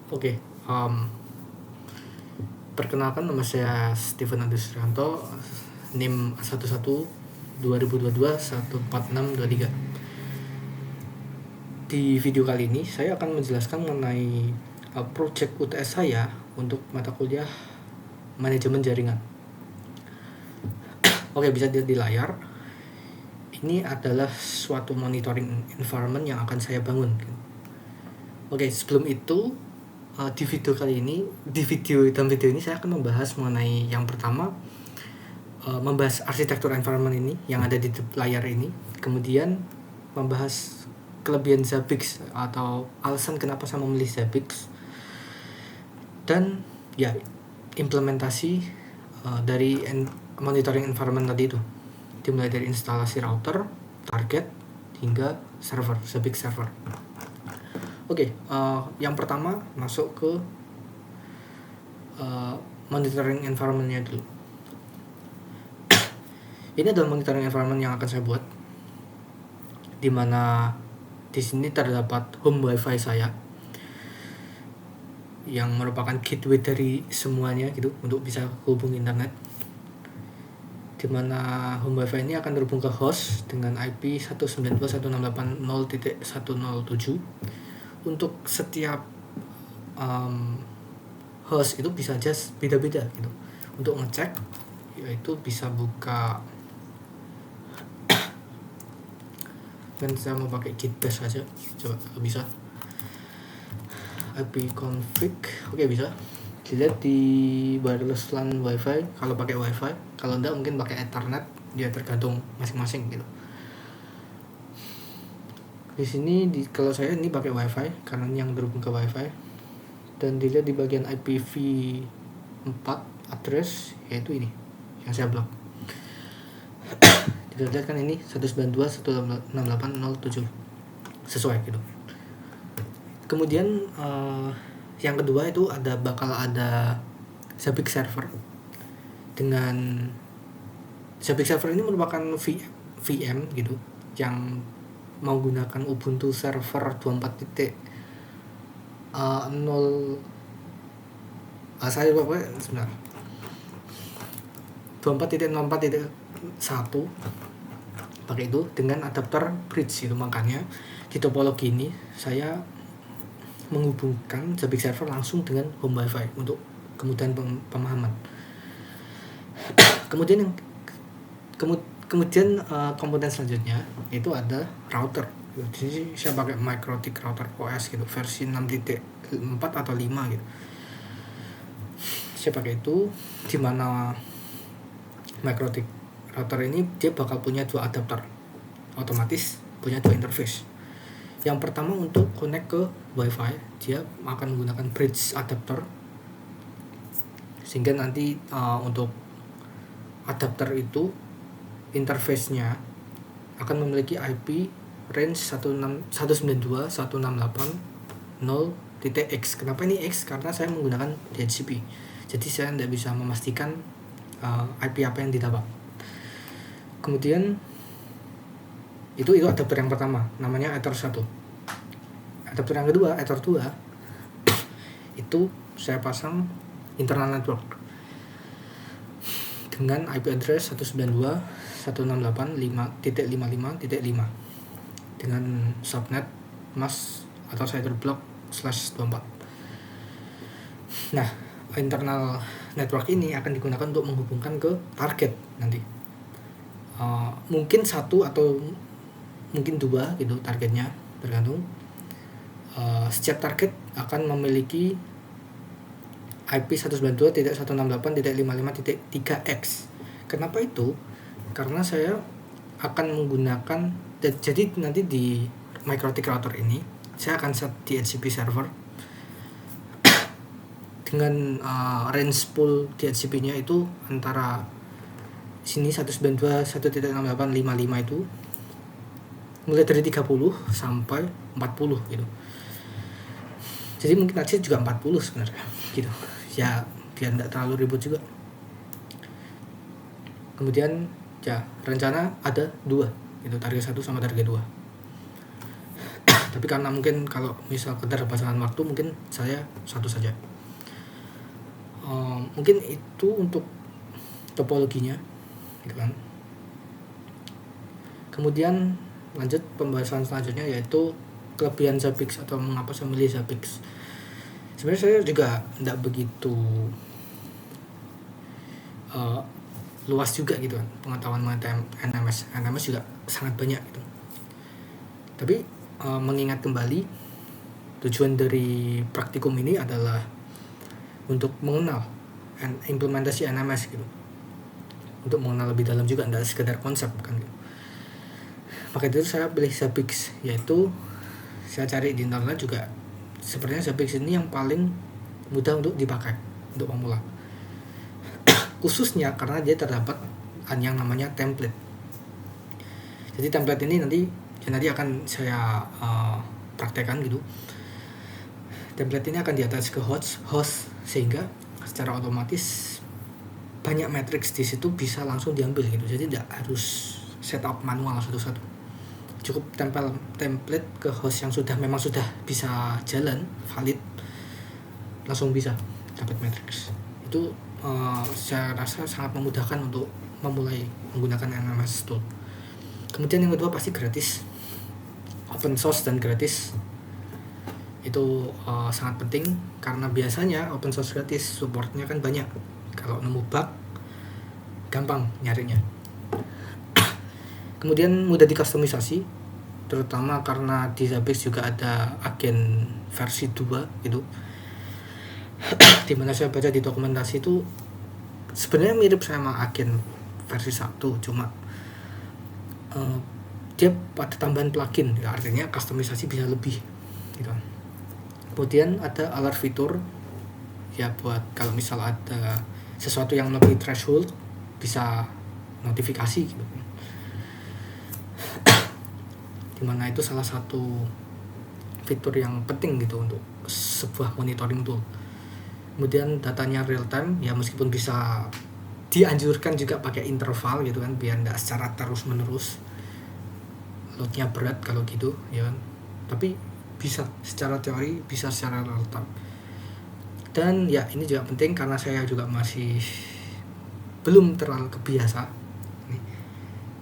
Oke, perkenalkan nama saya Steven Andus Rianto, NIM 11 2022 14623. Di video kali ini saya akan menjelaskan mengenai project UTS saya untuk mata kuliah manajemen jaringan. Oke, bisa dilihat di layar. Ini adalah suatu monitoring environment yang akan saya bangun. Oke, sebelum itu di dalam video ini saya akan membahas mengenai yang pertama, membahas arsitektur environment ini yang ada di layar ini, kemudian membahas kelebihan Zabbix atau alasan kenapa saya memilih Zabbix, dan ya implementasi dari monitoring environment tadi itu, dimulai dari instalasi router, target, hingga server, Zabbix server. Oke, yang pertama masuk ke monitoring environment-nya dulu. Ini adalah monitoring environment yang akan saya buat, di mana di sini terdapat home wifi saya yang merupakan gateway dari semuanya gitu untuk bisa hubungi internet, di mana home wifi ini akan terhubung ke host dengan IP 192.168.0.107. Untuk setiap host itu bisa aja beda-beda gitu. Untuk ngecek yaitu bisa buka, kan saya mau pakai git bash aja, coba bisa ipconfig. Oke, bisa dilihat di wireless LAN wifi kalau pakai wifi, kalau enggak mungkin pakai ethernet, dia tergantung masing-masing gitu. Di sini kalau saya ini pakai wifi karena ini yang terhubung ke wifi, dan dilihat di bagian IPv4 address yaitu ini yang saya blok. Dilihat kan ini 192.168.0.7 sesuai gitu. Kemudian yang kedua itu bakal ada Zabbix server. Dengan Zabbix server ini merupakan VM gitu yang menggunakan Ubuntu server 24.0 saya lupa sebentar, 24.04.1 pakai itu dengan adapter bridge itu. Makanya di topologi ini saya menghubungkan Zabbix server langsung dengan home wifi untuk kemudahan pemahaman. Kemudian komponen selanjutnya itu ada router. Di sini saya pakai MikroTik router OS gitu, versi 6.4 atau 5 gitu. Saya pakai itu, di mana MikroTik router ini dia bakal punya dua adapter, otomatis punya dua interface. Yang pertama untuk connect ke wifi, dia akan menggunakan bridge adapter, sehingga nanti untuk adapter itu interface-nya akan memiliki IP range 192.168.0.x. Kenapa ini X? Karena saya menggunakan DHCP, jadi saya tidak bisa memastikan IP apa yang didapat. Kemudian itu adapter yang pertama, namanya Ether 1. Adapter yang kedua, Ether 2, itu saya pasang internal network dengan IP address 192.168.5.55.5 dengan subnet mask atau CIDR block /24. Nah, internal network ini akan digunakan untuk menghubungkan ke target nanti. Mungkin satu atau mungkin dua gitu targetnya, tergantung. Setiap target akan memiliki IP 192.168.55.3x. Kenapa itu? Karena saya akan menggunakan, jadi nanti di MikroTik router ini saya akan set DHCP server dengan range pool DHCP-nya itu antara sini 192.168.55 itu mulai dari 30 sampai 40 gitu. Jadi mungkin aja juga 40 sebenarnya gitu. Ya biar tidak terlalu ribut juga. Kemudian ya rencana ada 2 itu, target 1 sama target 2. Tapi karena mungkin kalau misal keterbatasan waktu, mungkin saya satu saja. Mungkin itu untuk topologinya gitu kan. Kemudian lanjut pembahasan selanjutnya, yaitu kelebihan Zabbix atau mengapa saya milih Zabbix. Sebenarnya saya juga tidak begitu luas juga gitu kan pengetahuan mengenai NMS. NMS juga sangat banyak gitu. Tapi mengingat kembali, tujuan dari praktikum ini adalah untuk mengenal implementasi NMS gitu, untuk mengenal lebih dalam juga, tidak sekedar konsep kan gitu. Maka itu saya pilih Zabbix, yaitu saya cari di internet juga, sepertinya Zabbix ini yang paling mudah untuk dipakai untuk pemula. Khususnya karena dia terdapat yang namanya template. Jadi template ini nanti akan saya praktekkan gitu. Template ini akan di-attach ke host sehingga secara otomatis banyak matriks di situ bisa langsung diambil gitu. Jadi tidak harus setup manual satu-satu. Cukup tempel template ke host yang memang sudah bisa jalan, valid, langsung bisa dapat matriks. Itu saya rasa sangat memudahkan untuk memulai menggunakan NMS tool. Kemudian yang kedua pasti gratis, open source dan gratis. Itu sangat penting karena biasanya open source gratis supportnya kan banyak. Kalau nemu bug gampang nyarinya. Kemudian mudah dikustomisasi, terutama karena di Zabbix juga ada agen versi 2 gitu. Dimana saya baca di dokumentasi itu sebenarnya mirip sama agen versi 1, cuma dia pada tambahan plugin ya, artinya kustomisasi bisa lebih gitu. Kemudian ada alert fitur ya, buat kalau misal ada sesuatu yang lebih threshold bisa notifikasi gitu. Dimana itu salah satu fitur yang penting gitu untuk sebuah monitoring tool. Kemudian datanya real time ya, meskipun bisa dianjurkan juga pakai interval gitu kan, biar tidak secara terus menerus, loadnya berat kalau gitu ya kan. Tapi bisa secara teori, bisa secara real time. Dan ya ini juga penting karena saya juga masih belum terlalu kebiasa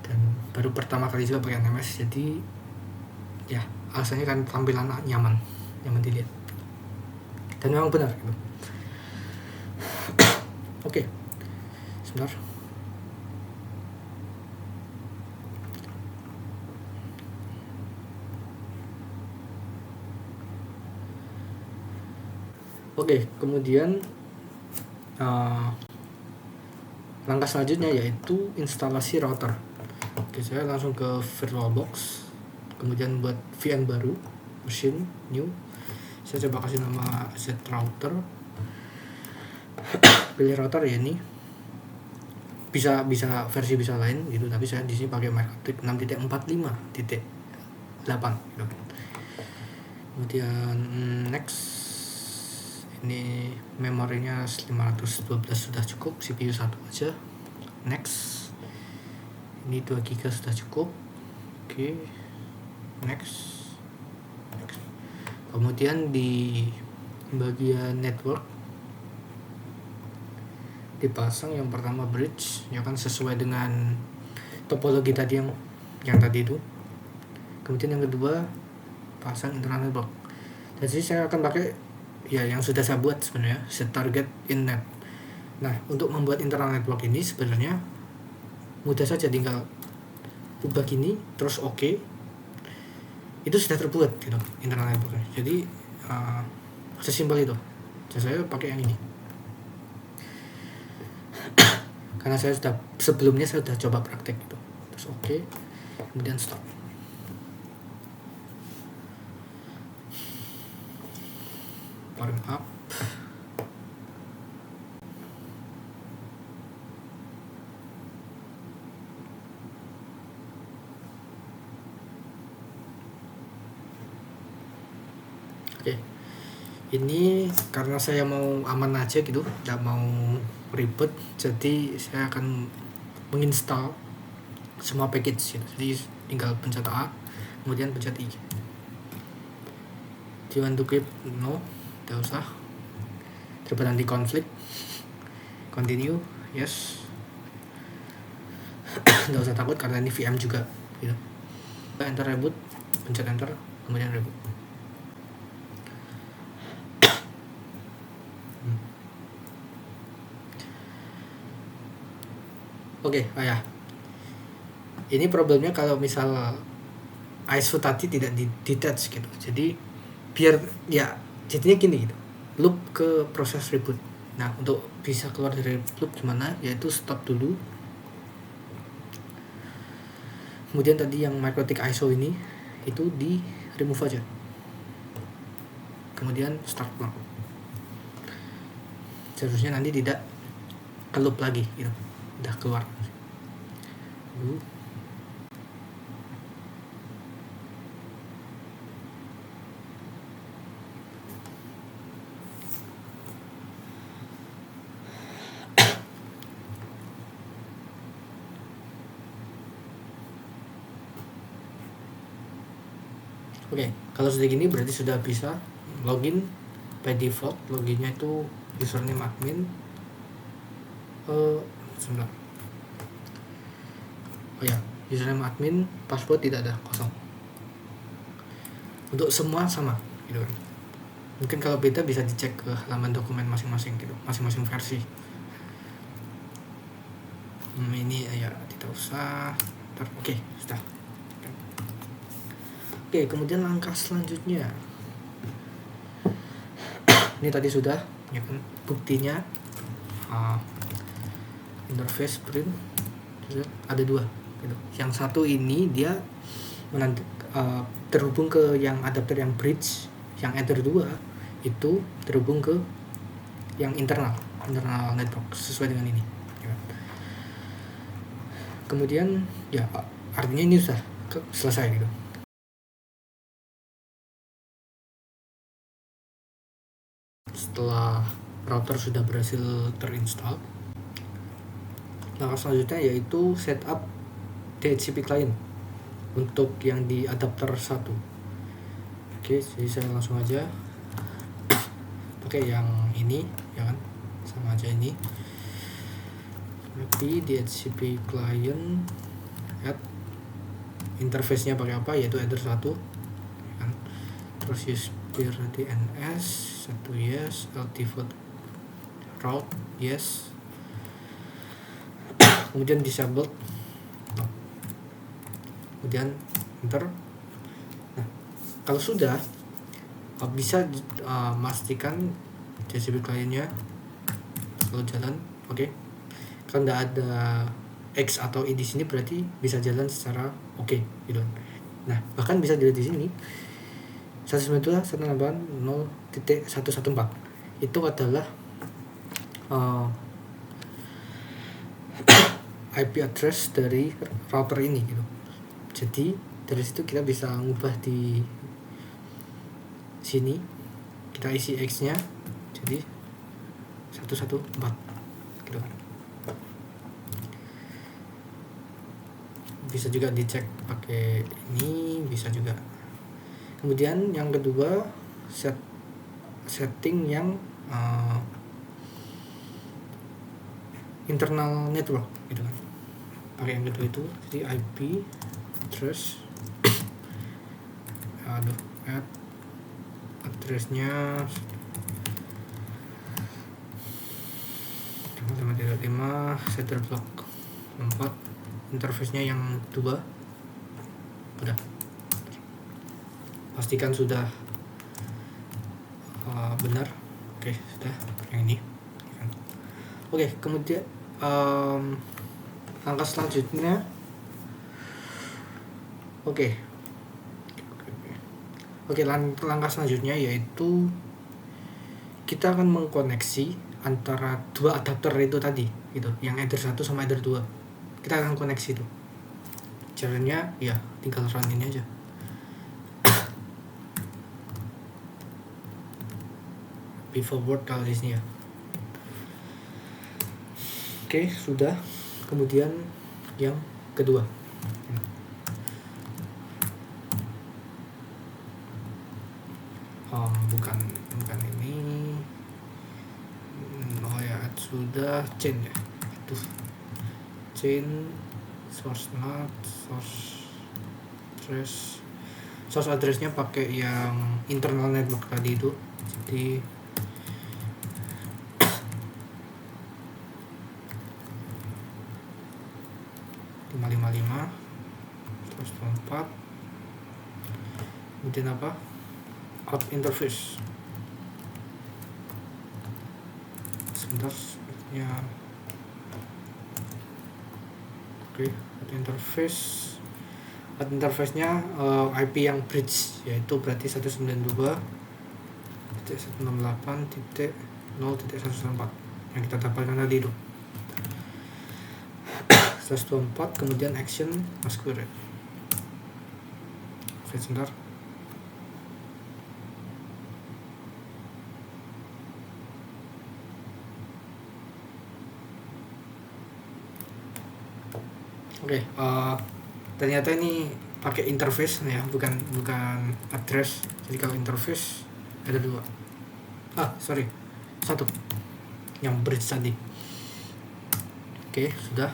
dan baru pertama kali juga pakai NMS, jadi ya alasannya kan tampilan nyaman dilihat dan memang benar gitu. Oke, sebentar. Oke, kemudian langkah selanjutnya yaitu instalasi router. Oke, saya langsung ke VirtualBox, kemudian buat VM baru, machine new. Saya coba kasih nama zrouter. Pilih router ya, ini bisa versi bisa lain gitu, tapi saya di sini pakai MicroTik 6.45.8 gitu. Kemudian next, ini memorinya 512 sudah cukup, CPU 1 aja. Next, ini 2 GB sudah cukup. Oke, next. Kemudian di bagian network dipasang yang pertama bridge ya kan, sesuai dengan topologi tadi yang tadi itu. Kemudian yang kedua pasang internal network. Jadi saya akan pakai ya yang sudah saya buat sebenarnya, set target in net. Nah, untuk membuat internal network ini sebenarnya mudah saja, tinggal ubah gini terus oke. Itu sudah terbuat gitu internal networknya. Jadi sesimpel itu. Jadi saya pakai yang ini. Karena saya sebelumnya sudah coba praktek gitu. Terus oke, kemudian stop. Powering up. Oke. Ini karena saya mau aman aja gitu, tidak mau ribet, jadi saya akan menginstal semua package gitu. Jadi tinggal pencet A, kemudian pencet I. Do you want to keep? No, tidak usah. Terdapat nanti konflik. Continue, yes. Tidak usah takut karena ini VM juga gitu. Enter reboot, pencet enter, kemudian reboot. Oke, ya. Ini problemnya kalau misal ISO tadi tidak di detach gitu. Jadi biar ya jadinya gini gitu. Loop ke proses reboot. Nah, untuk bisa keluar dari loop gimana? Yaitu stop dulu. Kemudian tadi yang MikroTik ISO ini itu di remove aja. Kemudian start ulang. Seharusnya nanti tidak ke loop lagi gitu. Udah keluar. Oke, kalau sudah gini berarti sudah bisa login by default. Loginnya itu username admin. Sebentar. Oh ya, username admin, password tidak ada, kosong. Untuk semua sama, gitu kan. Mungkin kalau beda bisa dicek ke halaman dokumen masing-masing gitu, masing-masing versi. Ini ya tidak usah. Oke, sudah. Oke, kemudian langkah selanjutnya. Ini tadi sudah, ya kan, buktinya interface print ada dua gitu. Yang satu ini dia terhubung ke yang adapter yang bridge, yang Ether 2 itu terhubung ke yang internal network sesuai dengan ini ya. Kemudian ya artinya ini sudah selesai gitu. Setelah router sudah berhasil terinstall, langkah selanjutnya yaitu setup DHCP client untuk yang di adapter 1. Oke, jadi saya langsung aja pakai yang ini ya kan, sama aja ini. Tapi DHCP client add interface-nya pakai apa, yaitu Ether 1 ya kan. Terus use peer DNS 1 yes, default route yes, kemudian disabled, kemudian enter. Nah, kalau sudah bisa pastikan DHCP client-nya selalu jalan. Oke. Kalau nggak ada X atau Y di sini berarti bisa jalan secara oke gitu. Nah, bahkan bisa dilihat di sini 192.168.0.114 itu adalah IP address dari router ini gitu. Jadi dari situ kita bisa ngubah di sini, kita isi X nya jadi 114 gitu kan. Bisa juga dicek pakai ini, bisa juga. Kemudian yang kedua setting yang internal network gitu kan. Pakai yang kedua itu, jadi IP address addressnya 5.5 setter block 4, interface-nya yang 2 udah. Pastikan sudah benar. Oke, sudah yang ini. Oke, kemudian langkah selanjutnya langkah selanjutnya yaitu kita akan mengkoneksi antara dua adapter itu tadi gitu, yang Ether 1 sama Ether 2. Kita akan koneksi itu. Caranya ya tinggal run ini aja. Forward kalau di sini ya. Oke, sudah. Kemudian yang kedua. bukan ini. Oh ya, sudah chain ya. Itu chain source NAT, source address-nya pakai yang internal network tadi itu. Jadi 555 124, kemudian apa, out interface sebentar sepertinya. Oke, out interface-nya IP yang bridge, yaitu berarti 192.168.0.194 yang kita dapatkan tadi itu. 124, kemudian action masquerade. Oke, sebentar. Oke, ternyata ini pakai interface ya, bukan address. Jadi kalau interface ada 2. Sorry, 1 yang bridge tadi. Oke, sudah.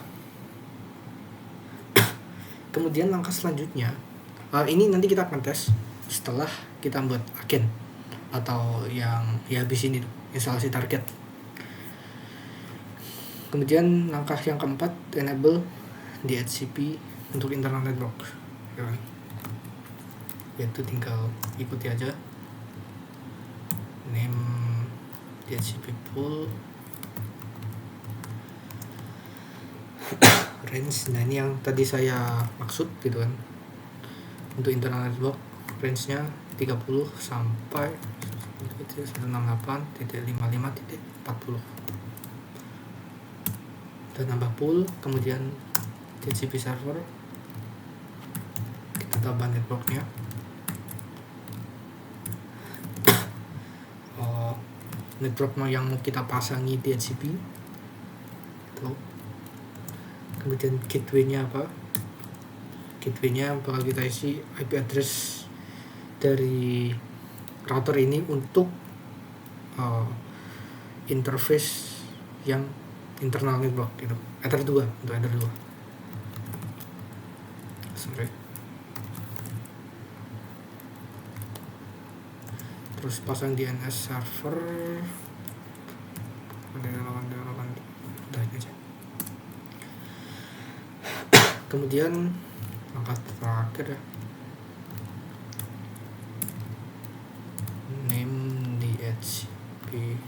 Kemudian langkah selanjutnya, ini nanti kita akan tes setelah kita buat agen atau yang ya habis ini tuh, instalasi target. Kemudian langkah yang keempat, enable DHCP untuk internal network, ya kan? Yaitu tinggal ikuti aja, name DHCP pool range. Nah, ini yang tadi saya maksud gitu kan, untuk internal network range-nya 30 sampai 168.55.40 dan nambah pool. Kemudian DHCP server, kita tambah networknya, network yang mau kita pasangi DHCP itu. Kemudian gateway-nya apa, gateway-nya bakal kita isi IP address dari router ini untuk interface yang internal network gitu, Ether 2 untuk Ether 2. Sorry. Terus pasang DNS server, udah aja. Kemudian langkah terakhir ya, name DHCP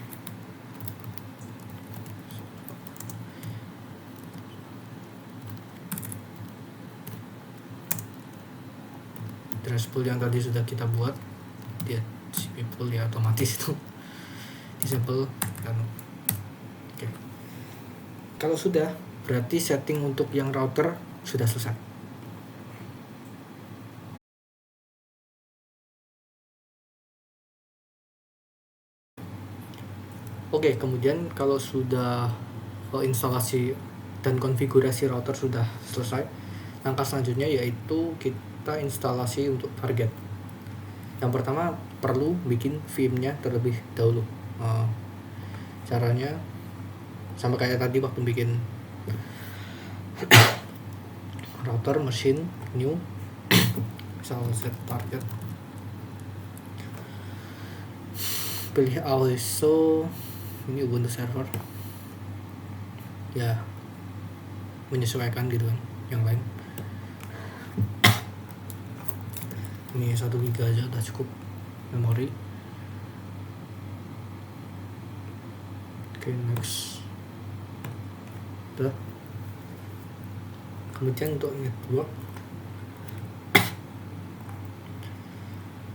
address pool yang tadi sudah kita buat. DHCP pool ya otomatis itu disable kan. Oke. Kalau sudah, berarti setting untuk yang router sudah selesai. Oke, kemudian kalau sudah instalasi dan konfigurasi router sudah selesai, langkah selanjutnya yaitu kita instalasi untuk target. Yang pertama perlu bikin VM-nya terlebih dahulu. Caranya sama kayak tadi waktu bikin router, machine, new, misal set target, pilih ISO, ini Ubuntu server ya, menyesuaikan gitu kan yang lain. Ini 1 GB aja udah cukup memori. Oke, next. Udah. Kemudian untuk network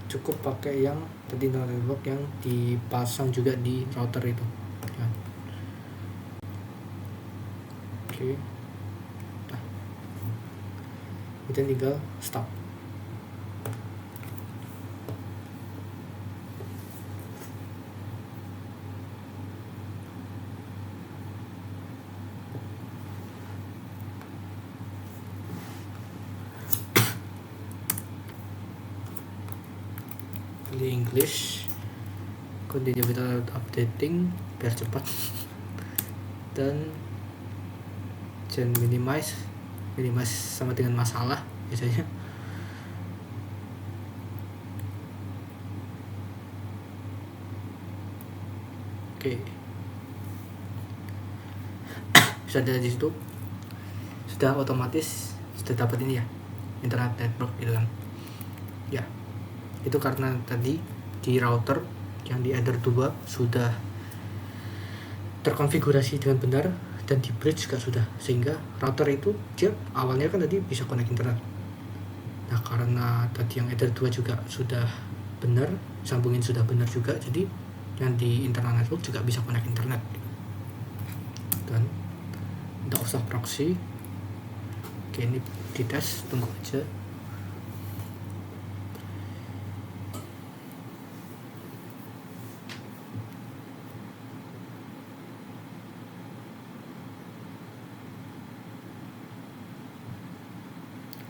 cukup pakai yang tadi network yang dipasang juga di router itu ya. Oke. Udah. Kemudian tinggal stop. Pilih English. continue without updating biar cepat, dan jangan minimize sama dengan masalah biasanya. Oke. Bisa dari situ sudah otomatis sudah dapat ini ya, internet network gitu kan ya. Itu karena tadi di router yang di Ether 2 sudah terkonfigurasi dengan benar, dan di bridge juga sudah, sehingga router itu dia awalnya kan tadi bisa connect internet. Nah karena tadi yang Ether 2 juga sudah benar, sambungin sudah benar juga, jadi yang di internal network juga bisa connect internet. Dan tidak usah proxy. Oke, ini dites, tunggu aja.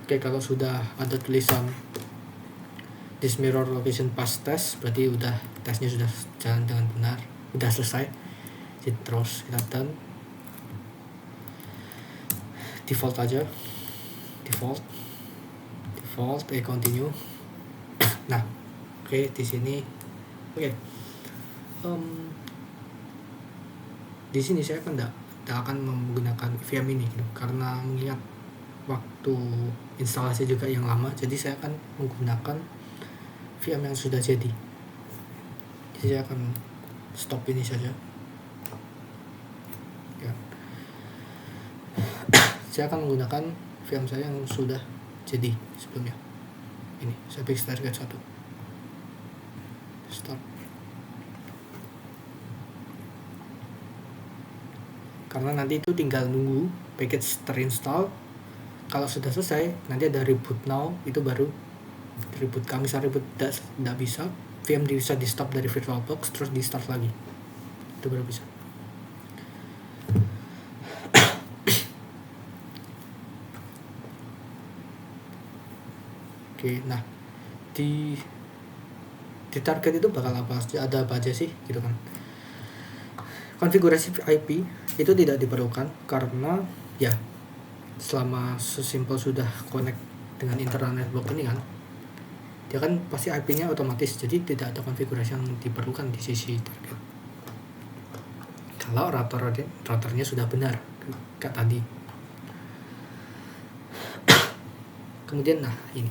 Oke, kalau sudah ada tulisan this mirror location pass test, berarti udah tesnya sudah jalan dengan benar, udah selesai. Jadi terus kita done, default aja, default continue. Nah oke, di sini oke. Di sini saya kan tidak akan menggunakan VM ini gitu, karena mengingat waktu instalasi juga yang lama, jadi saya akan menggunakan VM yang sudah jadi. Jadi saya akan stop ini saja ya. Saya akan menggunakan VM saya yang sudah jadi sebelumnya. Ini saya fix target 1, stop. Karena nanti itu tinggal nunggu package terinstall. Kalau sudah selesai, nanti ada reboot now, itu baru reboot. Kalau misalnya reboot tidak bisa, VM bisa di stop dari VirtualBox terus di start lagi, itu baru bisa. Oke, nah di target itu bakal apa aja, ada apa aja sih gitu kan. Konfigurasi IP itu tidak diperlukan karena ya selama sesimpel sudah connect dengan internal network ini kan, dia kan pasti IP-nya otomatis, jadi tidak ada konfigurasi yang diperlukan di sisi target. Kalau routernya sudah benar kayak tadi. Kemudian nah ini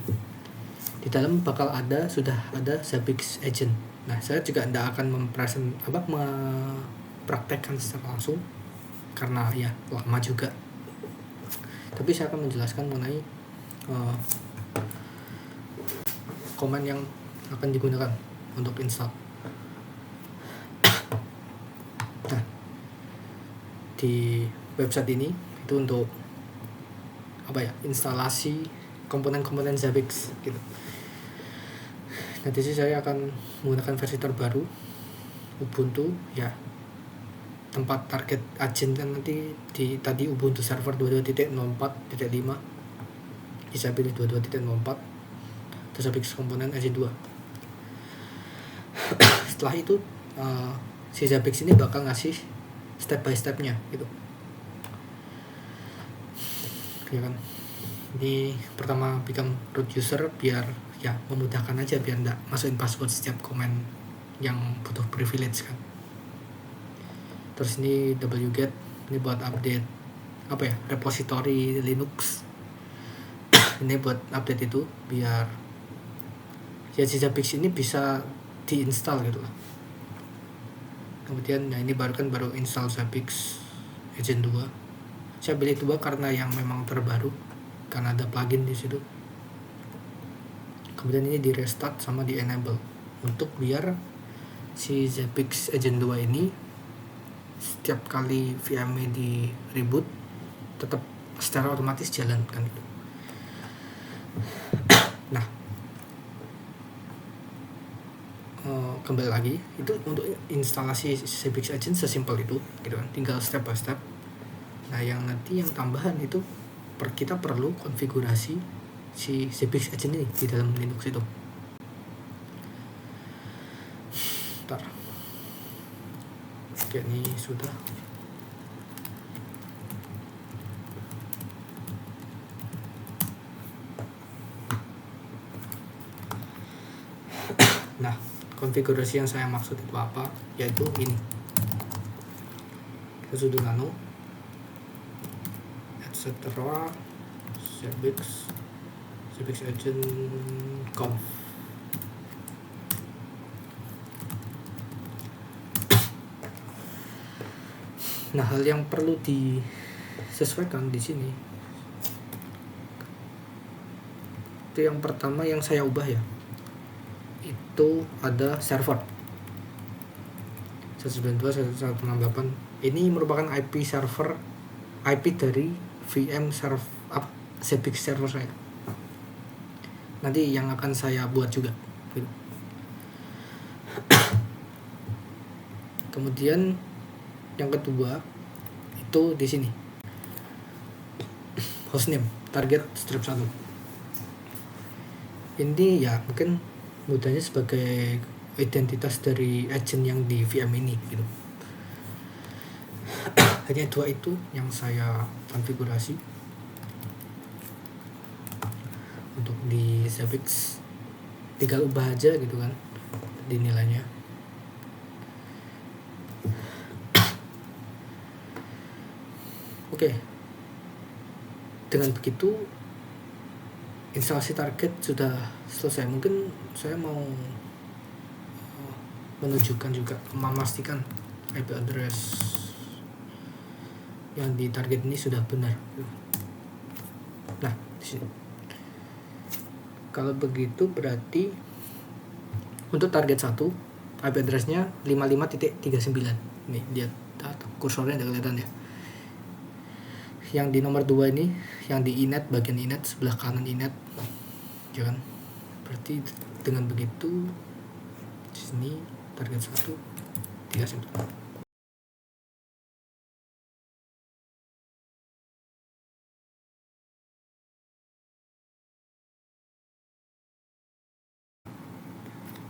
di dalam bakal sudah ada Zabbix agent. Nah saya juga tidak akan mempraktekkan secara langsung karena ya lama juga, tapi saya akan menjelaskan mengenai command yang akan digunakan untuk install. Nah di website ini itu untuk instalasi komponen-komponen Zabbix gitu. Nanti sih saya akan menggunakan versi terbaru Ubuntu ya. Tempat target agent kan nanti tadi Ubuntu server 22.04.5, bisa pilih 22.04, terus Zabbix komponen agent 2. Setelah itu si Zabbix ini bakal ngasih step by stepnya gitu ya kan. Ini pertama become root user biar ya memudahkan aja, biar enggak masukin password setiap komen yang butuh privilege kan. Terus ini wget, ini buat update repository Linux. Ini buat update itu biar ya si Zabbix ini bisa diinstal gitu lah. Kemudian nah ini baru install Zabbix agent 2. Saya pilih 2 karena yang memang terbaru, karena ada plugin di situ. Kemudian ini di restart sama di enable untuk biar si Zabbix agent 2 ini setiap kali VM-nya di reboot tetap secara otomatis jalan kan itu. Nah kembali lagi itu untuk instalasi Zabbix agent sesimpel itu gitu kan, tinggal step by step. Nah yang nanti yang tambahan itu kita perlu konfigurasi si Zabbix agent ini di dalam Linux itu. Bentar. Oke, ini sudah. Nah, konfigurasi yang saya maksud itu apa? Yaitu ini. Kita sudah nano, etc. Cebix agent conf. Nah, hal yang perlu disesuaikan di sini itu yang pertama yang saya ubah ya, itu ada server 192.168. Ini merupakan IP server, IP dari VM server Cebix server saya. Nanti yang akan saya buat juga gitu. Kemudian yang kedua itu di sini hostname target strip 1. Ini ya mungkin mudahnya sebagai identitas dari agent yang di VM ini gitu. Hanya dua itu yang saya konfigurasi untuk di Cebix. Tinggal ubah aja gitu kan di nilainya. Oke. Dengan begitu instalasi target sudah selesai. Mungkin saya mau menunjukkan juga, memastikan IP address yang di target ini sudah benar. Nah, di sini. Kalau begitu berarti untuk target 1 IP address-nya 55.39. Nih, dia kursornya udah kelihatan ya. Yang di nomor 2 ini, yang di inet, bagian inet sebelah kanan inet. Ya kan? Berarti dengan begitu di sini target 1 39.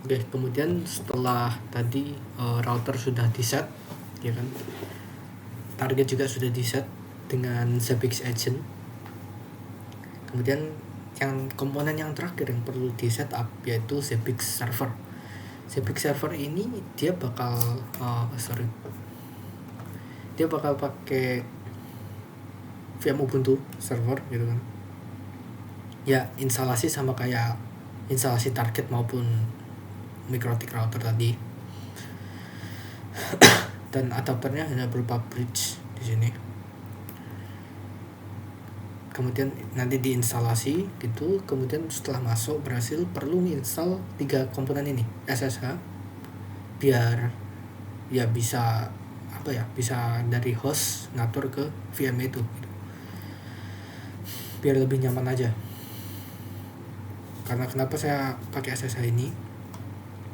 Oke, kemudian setelah tadi router sudah di set, ya kan, target juga sudah di set dengan Cebix agent. Kemudian yang komponen yang terakhir yang perlu di setup yaitu Cebix server. Cebix server ini dia bakal dia bakal pakai VM Ubuntu server gitu kan. Ya, instalasi sama kayak instalasi target maupun MikroTik router tadi. Dan adapternya hanya berupa bridge di sini. Kemudian nanti diinstalasi gitu. Kemudian setelah masuk berhasil, perlu install 3 komponen ini SSH biar ya bisa bisa dari host ngatur ke VM itu gitu. Biar lebih nyaman aja. Karena kenapa saya pakai SSH ini?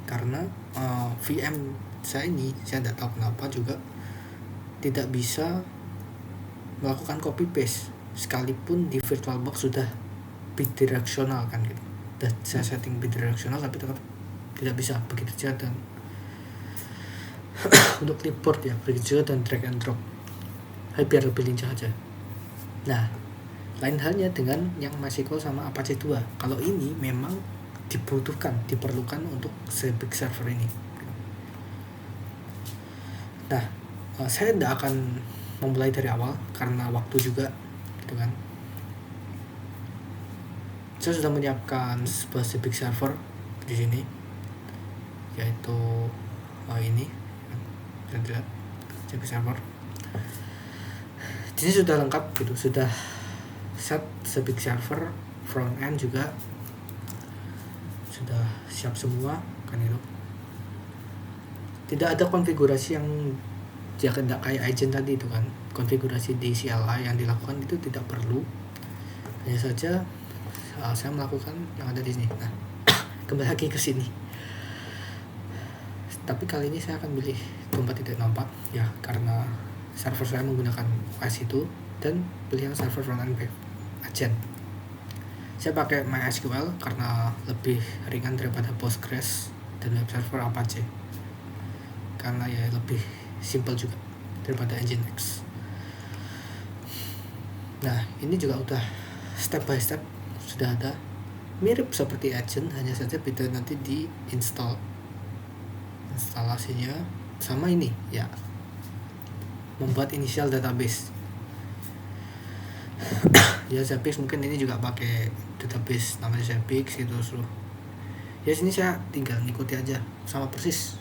Karena VM saya ini, saya tidak tahu kenapa juga tidak bisa melakukan copy paste sekalipun di VirtualBox sudah bidirectional kan gitu. Dan saya setting bidirectional tapi tetap tidak bisa begitu saja. Dan untuk clipboard ya begitu dan drag and drop biar lebih lincah aja. Nah, lain halnya dengan yang MySQL sama Apache 2. Kalau ini memang diperlukan untuk Cebix server ini. Nah, saya tidak akan memulai dari awal karena waktu juga gitu kan. Saya sudah menyiapkan sebuah Cebix server di sini, yaitu ini Cebix server. Di sini sudah lengkap gitu, sudah set Cebix server, front end juga sudah siap semua kan itu. Tidak ada konfigurasi yang tidak kayak agent tadi itu kan. Konfigurasi di CLI yang dilakukan itu tidak perlu. Hanya saja saya melakukan yang ada di sini. Nah, kembali lagi ke sini. Tapi kali ini saya akan pilih 24.04 ya, karena server saya menggunakan OS itu dan pilihan server front-end agent. Saya pakai MySQL karena lebih ringan daripada Postgres dan web server Apache. Karena ya lebih simple juga daripada Nginx. Nah, ini juga udah step by step sudah ada, mirip seperti agent, hanya saja beda nanti di instalasinya sama ini ya, membuat initial database. Ya Zabbix mungkin ini juga pakai database namanya Zabbix gitu. Ya sini saya tinggal ngikuti aja sama persis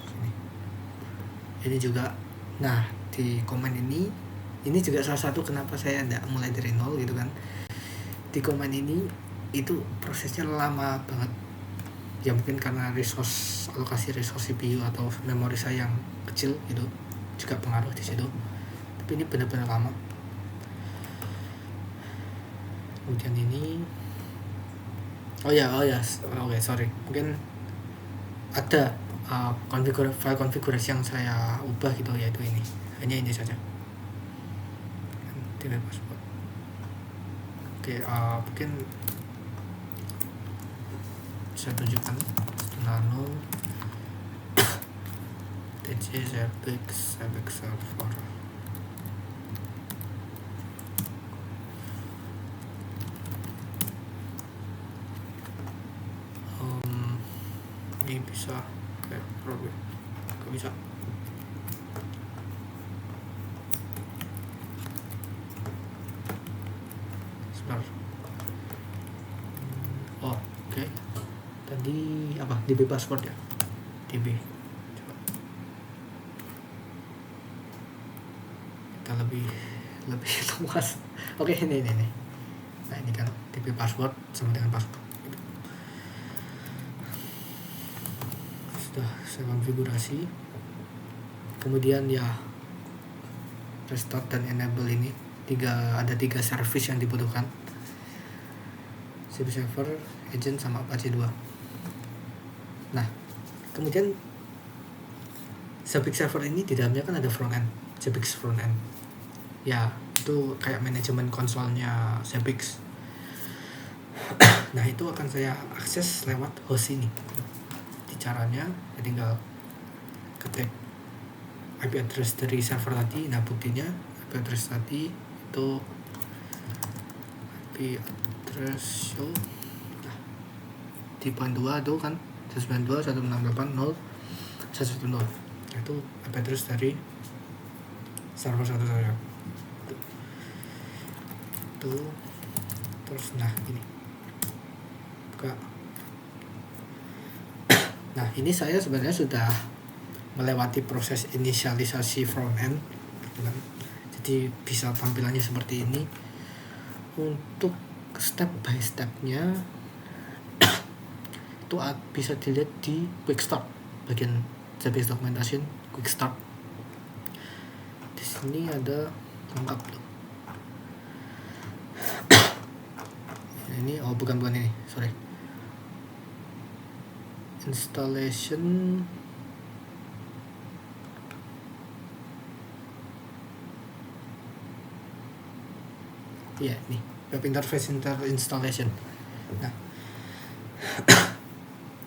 ini juga. Nah di komen ini juga salah satu kenapa saya tidak mulai dari nol gitu kan. Di komen ini itu prosesnya lama banget ya, mungkin karena alokasi resource CPU atau memori saya yang kecil gitu juga pengaruh di situ, tapi ini benar-benar lama. Kemudian ini oke, sorry, mungkin ada file konfigurasi yang saya ubah gitu, yaitu hanya ini saja, tidak password. Oke, mungkin saya tunjukkan nano tc Zabbix server. Ini bisa kayak problem, gak bisa. Sebentar. Oke. Tadi apa? DB password ya? DB. Coba. Kita lebih luas. Oke, ini. Nah, ini kan DB password sama dengan password. Sudah saya konfigurasi. Kemudian ya restart dan enable ini ada tiga service yang dibutuhkan, Zabbix server, agent, sama Apache 2. Nah kemudian Zabbix server ini di dalamnya kan ada front end, Zabbix front end ya, itu kayak manajemen konsolnya Zabbix. Nah itu akan saya akses lewat host ini. Caranya ya tinggal ketik IP address dari server tadi. Nah buktinya IP address tadi itu IP address show di point 2 itu kan 192.168.0.110. Itu IP address dari server satu saya itu. Terus nah ini buka. Nah ini saya sebenarnya sudah melewati proses inisialisasi front end gitu kan. Jadi bisa tampilannya seperti ini. Untuk step by stepnya itu bisa dilihat di quick start, bagian Zabbix documentation quick start. Di sini ada lengkap tuh. Ini bukan ini, sorry. Installation ya, nih web interface installation. Nah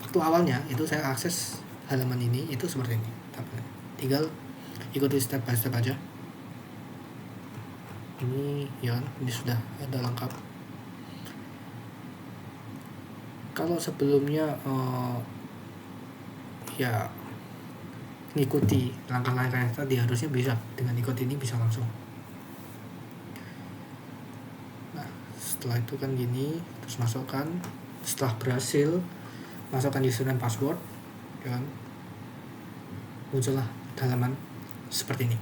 waktu awalnya itu saya akses halaman ini itu seperti ini, tinggal ikuti step by step aja. Ini ya, ini sudah ada lengkap. Kalau sebelumnya ya ngikuti langkah-langkah yang tadi, harusnya bisa dengan ikut ini bisa langsung. Nah setelah itu kan gini, terus masukkan, setelah berhasil masukkan user dan password ya kan, muncullah halaman seperti ini.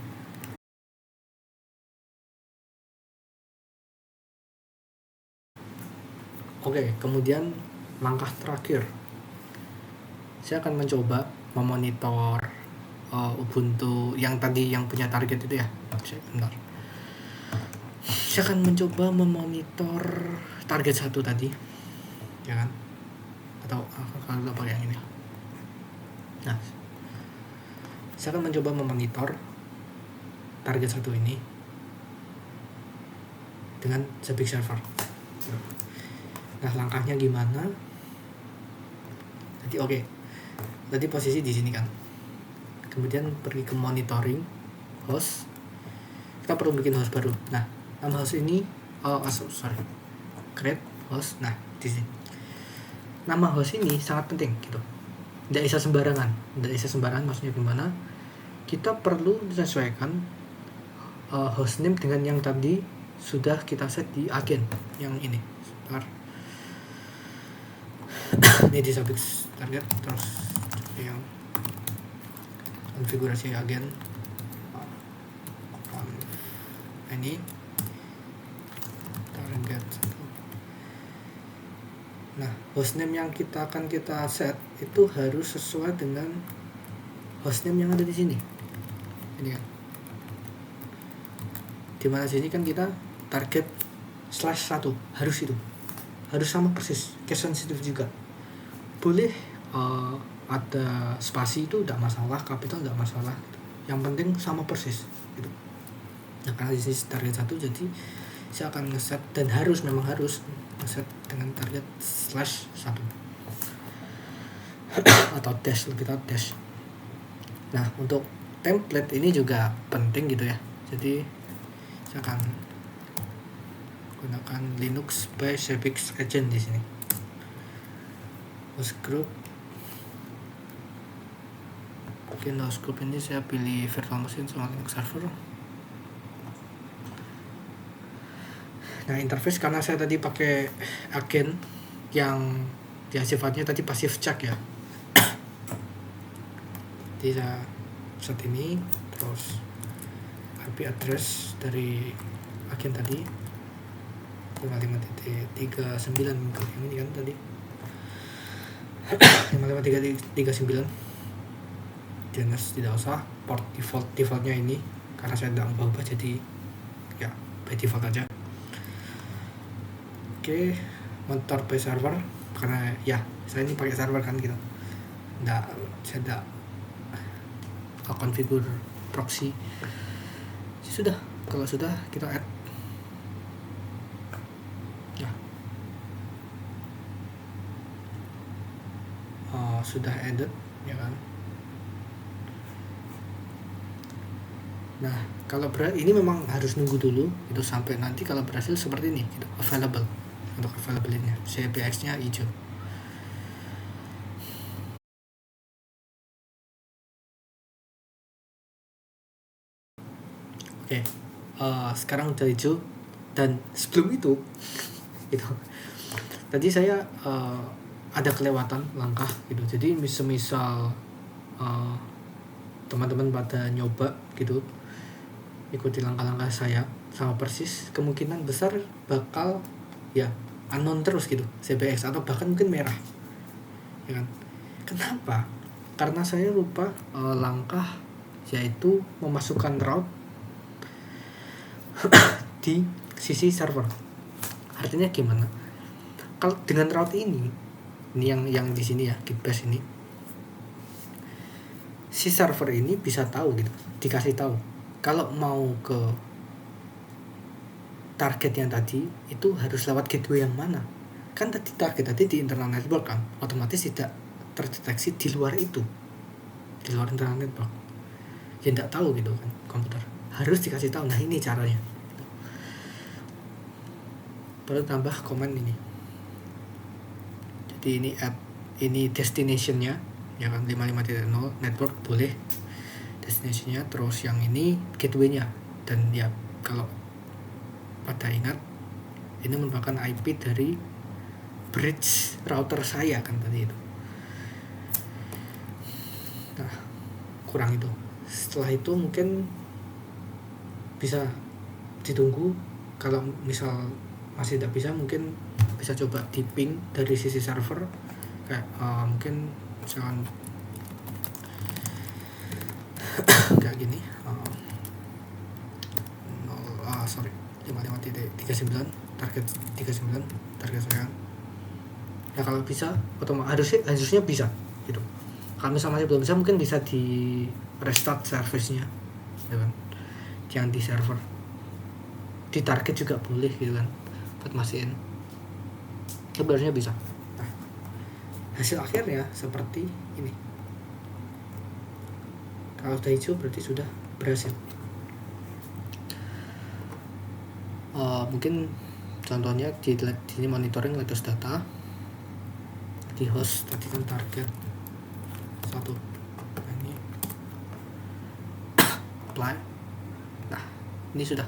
Oke, kemudian langkah terakhir saya akan mencoba memonitor Ubuntu yang tadi yang punya target itu ya. Bentar. Saya akan mencoba memonitor target satu tadi, ya kan? Atau kalau pakai yang ini. Nah, saya akan mencoba memonitor target satu ini dengan Zabbix server. Nah, langkahnya gimana? Jadi tadi posisi di sini kan. Kemudian pergi ke monitoring. host, kita perlu bikin host baru. Nah, nama host ini create host. Nah, di sini nama host ini sangat penting gitu. Tidak bisa sembarangan maksudnya gimana? Kita perlu menyesuaikan hostname dengan yang tadi sudah kita set di agen yang ini. Ini di suffix target, terus yang konfigurasi agen ini target. Nah, hostname yang kita set itu harus sesuai dengan hostname yang ada di sini. Ini kan. Dimana sini kan kita target /1 harus sama persis, case sensitive juga. Boleh ada spasi itu tidak masalah, kapital tidak masalah. Yang penting sama persis gitu. Nah, karena di sini target 1, jadi saya akan ngeset dan memang harus ngeset dengan target /1 atau dash, lebih tahu dash. Nah, untuk template ini juga penting gitu ya. Jadi saya akan gunakan Linux by Suffix Agent di sini. Host group. Mungkin host group ini saya pilih virtual machine sama Linux server. Nah, interface karena saya tadi pakai agen yang dia sifatnya tadi pasif check ya. Jadi saya set ini, terus IP address dari agen tadi 55.39 ini kan tadi 55.39. DNS tidak usah, port defaultnya ini karena saya tidak ubah jadi ya by default aja. Oke, monitor by server karena ya saya ini pakai server kan gitu. Saya tidak konfigur proxy. Sudah, kalau sudah kita add. Ya. Sudah added ya kan. Nah, kalau ini memang harus nunggu dulu itu sampai nanti kalau berhasil seperti ini gitu, available. Untuk available-nya CPX-nya hijau. Oke, sekarang udah hijau dan sebelum itu tadi saya ada kelewatan langkah gitu. Jadi misal teman-teman pada nyoba gitu, ikuti langkah-langkah saya sama persis, kemungkinan besar bakal ya unknown terus gitu CPX atau bahkan mungkin merah ya kan. Kenapa? Karena saya lupa langkah, yaitu memasukkan route di sisi server. Artinya gimana? Kalau dengan route ini yang di sini ya, gitbash ini, si server ini bisa tahu gitu, dikasih tahu kalau mau ke target yang tadi itu harus lewat gateway yang mana. Kan tadi target tadi di internal network kan, otomatis tidak terdeteksi di luar itu, di luar internal network. Ya tidak tahu gitu kan komputer. Harus dikasih tahu. Nah, ini caranya. Baru tambah komen ini. Jadi ini destination-nya ya kan, 55.0 network boleh destination-nya, terus yang ini gateway-nya. Dan ya kalau pada ingat, ini merupakan IP dari bridge router saya kan tadi itu. Nah, kurang itu. Setelah itu mungkin bisa ditunggu. Kalau misal masih tidak bisa, mungkin bisa coba di ping dari sisi server kayak mungkin misalkan kayak gini 55.39 target 39 target saya. Nah, kalau bisa otomatis harusnya bisa gitu. Kalau misalnya masih belum bisa, mungkin bisa di restart service-nya ya kan, yang di server. Di target juga boleh gitu kan, buat masihin. Itu harusnya bisa. Nah, hasil akhirnya seperti ini. Kalau sudah hijau berarti sudah berhasil. Mungkin contohnya di sini monitoring latest data, di host tadi kan target 1, ini apply. Nah ini sudah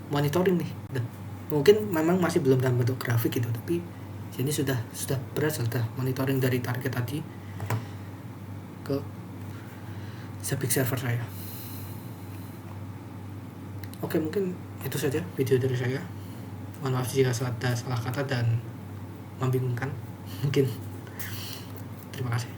monitoring nih, dan mungkin memang masih belum dalam bentuk grafik gitu, tapi sini sudah berasal monitoring dari target tadi ke Zabbix server saya. Oke, mungkin itu saja video dari saya. Mohon maaf jika ada salah kata dan membingungkan mungkin. Terima kasih.